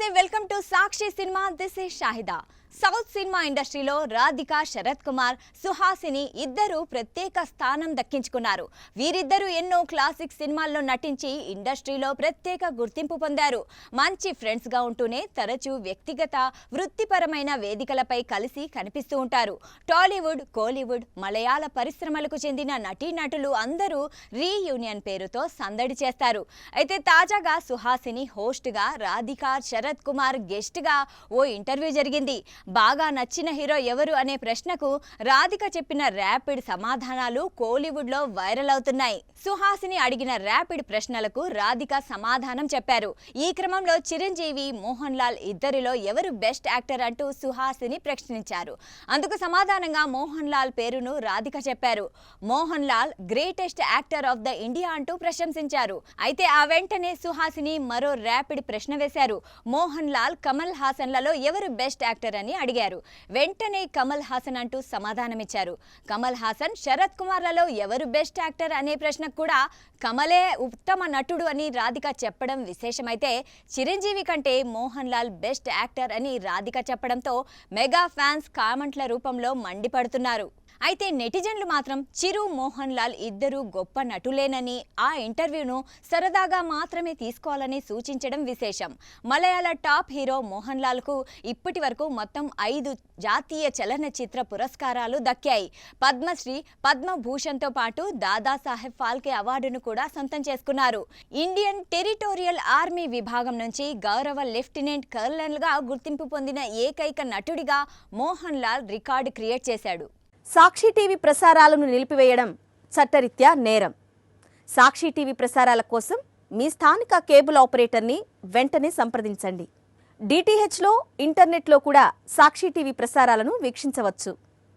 నమస్తే welcome to Sakshi cinema this is Shahida south cinema ఇండస్ట్రీలో రాధిక శరత్ కుమార్ సుహాసిని ఇద్దరు ప్రత్యేక స్థానం దక్కించుకున్నారు. వీరిద్దరూ ఎన్నో క్లాసిక్ సినిమాల్లో నటించి ఇండస్ట్రీలో ప్రత్యేక గుర్తింపు పొందారు. మంచి ఫ్రెండ్స్ గా ఉంటూనే తరచూ వ్యక్తిగత వృత్తిపరమైన వేదికలపై కలిసి కనిపిస్తూ ఉంటారు. టాలీవుడ్, కోలీవుడ్, మలయాళ పరిశ్రమలకు చెందిన నటీనటులు అందరూ రీయూనియన్ పేరుతో సందడి చేస్తారు. అయితే తాజాగా సుహాసిని హోస్ట్ గా, రాధిక శరత్ కుమార్ గెస్ట్ గా ఓ ఇంటర్వ్యూ జరిగింది. బాగా నచ్చిన హీరో ఎవరు అనే ప్రశ్నకు రాధిక చెప్పిన ర్యాపిడ్ సమాధానాలు కోలీవుడ్ లో వైరల్ అవుతున్నాయి. సుహాసిని అడిగిన ర్యాపిడ్ ప్రశ్నలకు రాధిక సమాధానం చెప్పారు. ఈ క్రమంలో చిరంజీవి, మోహన్ లాల్ ఇద్దరిలో ఎవరు బెస్ట్ యాక్టర్ అంటూ సుహాసిని ప్రశ్నించారు. అందుకు సమాధానంగా మోహన్ లాల్ పేరును రాధిక చెప్పారు. Mohan Lal greatest actor of the India అంటూ ప్రశంసించారు. అయితే ఆ వెంటనే సుహాసిని మరో ర్యాపిడ్ ప్రశ్న వేశారు. మోహన్ లాల్, కమల్ హాసన్ లలో ఎవరు బెస్ట్ యాక్టర్ అని అడిగారు. వెంటనే కమల్ హాసన్ అంటూ సమాధానమిచ్చారు. కమల్ హాసన్, శరత్ కుమార్లలో ఎవరు బెస్ట్ యాక్టర్ అనే ప్రశ్నకు కూడా కమలే ఉత్తమ నటుడు అని రాధిక చెప్పడం విశేషమైతే, చిరంజీవి కంటే మోహన్ లాల్ బెస్ట్ యాక్టర్ అని రాధిక చెప్పడంతో మెగా ఫ్యాన్స్ కామెంట్ల రూపంలో మండిపడుతున్నారు. అయితే నెటిజన్లు మాత్రం చిరు, మోహన్ లాల్ ఇద్దరు గొప్ప నటులేనని, ఆ ఇంటర్వ్యూను సరదాగా మాత్రమే తీసుకోవాలని సూచించడం విశేషం. మలయాళ టాప్ హీరో మోహన్ లాల్ కు ఇప్పటి వరకు మొత్తం 5 జాతీయ చలనచిత్ర పురస్కారాలు దక్కాయి. పద్మశ్రీ, పద్మభూషణ్తో పాటు దాదాసాహెబ్ ఫాల్కే అవార్డును కూడా సొంతం చేసుకున్నారు. ఇండియన్ టెరిటోరియల్ ఆర్మీ విభాగం నుంచి గౌరవ లెఫ్టినెంట్ కర్నల్ గా గుర్తింపు పొందిన ఏకైక నటుడిగా మోహన్ లాల్ రికార్డు క్రియేట్ చేశాడు. సాక్షి టీవీ ప్రసారాలను నిలిపివేయడం చట్టరీత్యా నేరం. సాక్షి టీవీ ప్రసారాల కోసం మీ స్థానిక కేబుల్ ఆపరేటర్ని వెంటనే సంప్రదించండి. డిటిహెచ్లో, ఇంటర్నెట్లో కూడా సాక్షి టీవీ ప్రసారాలను వీక్షించవచ్చు.